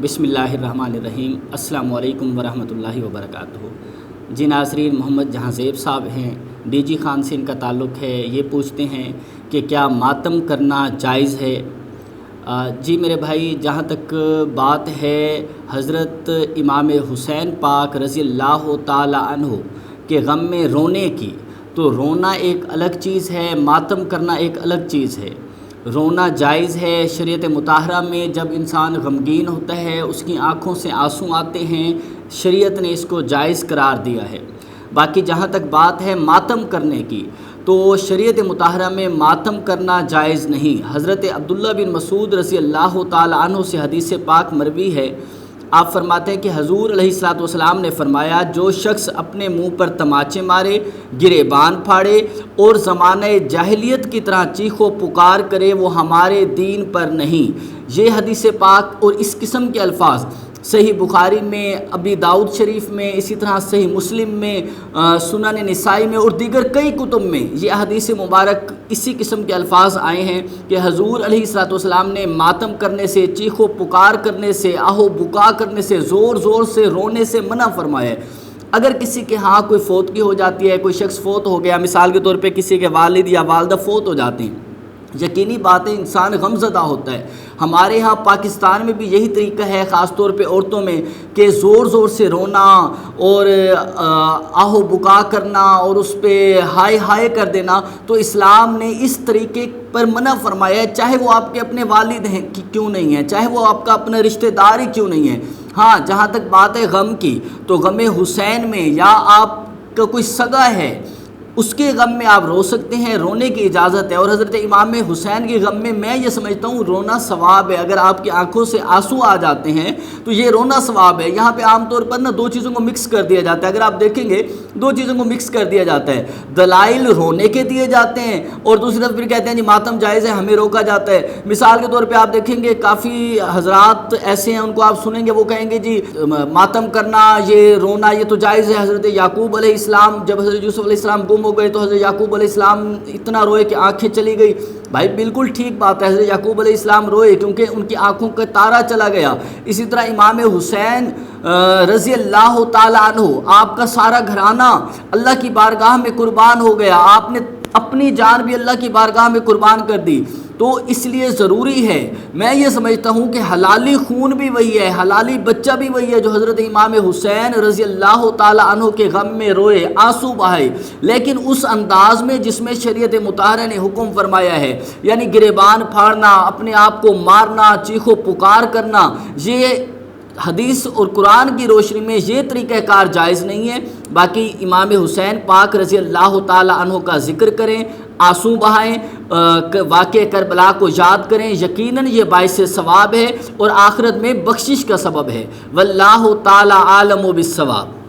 बिस्मिल्लाहिर्रहमानिर्रहीम। अस्सलामु अलैकुम वरहमतुल्लाहि वबरकातुहू। जी नाज़रीन, मोहम्मद जहाँज़ेब साहब हैं, डीजी खान से इनका ताल्लुक़ है। ये पूछते हैं कि क्या मातम करना जायज़ है। जी मेरे भाई, जहाँ तक बात है हज़रत इमाम हुसैन पाक रज़ी अल्लाह ताला अन्हु के गम में रोने की, तो रोना एक अलग चीज़ है, मातम करना एक अलग चीज़ है। रोना जायज़ है। शरीयत मुताहरा में जब इंसान गमगीन होता है, उसकी आँखों से आंसू आते हैं, शरीयत ने इसको जायज़ करार दिया है। बाकी जहाँ तक बात है मातम करने की, तो शरीयत मुताहरा में मातम करना जायज़ नहीं। हज़रत अब्दुल्ला बिन मसूद रज़ी अल्लाह ताला अन्हु से हदीस पाक मरवी है। आप फरमाते हैं कि हजूर अलैहिस्सलातु वस्सलाम ने फरमाया, जो शख्स अपने मुंह पर तमाचे मारे, गिरेबान फाड़े और ज़माने जाहिलियत की तरह चीखो पुकार करे, वो हमारे दीन पर नहीं। ये हदीस पाक और इस किस्म के अल्फाज सही बुखारी में, अबी दाऊद शरीफ में, इसी तरह सही मुस्लिम में, सुनन निसाई में और दीगर कई कुतुब में ये हदीस मुबारक इसी किस्म के अल्फाज आए हैं कि हजूर अलैहिस्सलातु वस्सलाम ने मातम करने से, चीखो पुकार करने से, आहो बुका करने से, ज़ोर ज़ोर से रोने से मना फरमाया है। अगर किसी के हाँ कोई फ़ौतगी हो जाती है, कोई शख्स फ़ौत हो गया, मिसाल के तौर पे किसी के वालिद या वालदा फ़ौत हो जाते हैं, यकीनी बात है इंसान गमज़दा होता है। हमारे यहाँ पाकिस्तान में भी यही तरीका है, ख़ास तौर पे औरतों में, कि ज़ोर ज़ोर से रोना और आहो बुका करना और उस पर हाय हाय कर देना। तो इस्लाम ने इस तरीके पर मना फरमाया है, चाहे वो आपके अपने वालिद हैं कि क्यों नहीं है, चाहे वो आपका अपना रिश्तेदार ही क्यों नहीं है। हाँ, जहाँ तक बात है गम की, तो गम हुसैन में या आपका कोई सगा है उसके गम में आप रो सकते हैं, रोने की इजाज़त है। और हज़रत इमाम हुसैन के गम में मैं ये समझता हूँ रोना सवाब है। अगर आपकी आंखों से आंसू आ जाते हैं तो ये रोना सवाब है। यहाँ पे आमतौर पर ना दो चीज़ों को मिक्स कर दिया जाता है। अगर आप देखेंगे दो चीज़ों को मिक्स कर दिया जाता है, दलाइल रोने के दिए जाते हैं और दूसरी तरफ फिर कहते हैं जी मातम जायज़ है, हमें रोका जाता है। मिसाल के तौर पर आप देखेंगे काफ़ी हजरात ऐसे हैं, उनको आप सुनेंगे वो कहेंगे जी मातम करना, ये रोना, ये तो जायज़ है। हज़रत याकूब अलैहिस्सलाम जब हज़रत यूसुफ अलैहिस्सलाम गुम हो गए तो हज़रत याकूब अलैहिस्सलाम इतना रोए कि आंखें चली गई। भाई बिल्कुल ठीक बात है, हज़रत याकूब अलैहिस्सलाम रोए क्योंकि उनकी आंखों का तारा चला गया। इसी तरह इमाम हुसैन रज़ी अल्लाह ताला अन्हु, आपका सारा घराना अल्लाह की बारगाह में कुर्बान हो गया, आपने अपनी जान भी अल्लाह की बारगाह में कुर्बान कर दी। तो इसलिए ज़रूरी है, मैं ये समझता हूँ कि हलाली खून भी वही है, हलाली बच्चा भी वही है जो हज़रत इमाम हुसैन रज़ी अल्लाह ताला अन्हु के गम में रोए, आंसू बहाए, लेकिन उस अंदाज में जिसमें शरीयत मुताहरा ने हुक्म फरमाया है, यानी गिरेबान फाड़ना, अपने आप को मारना, चीखो पुकार करना, ये हदीस और कुरान की रोशनी में ये तरीक़ाकार जायज़ नहीं है। बाकी इमाम हुसैन पाक रज़ी अल्लाह ताला अन्हु का ज़िक्र करें, आंसू बहाएँ, वाक़े करबला को याद करें, यकीनन ये बाइस सवाब है और आखिरत में बख्शिश का सबब है। वल्लाहु ताला आलमु बिस्सवाब।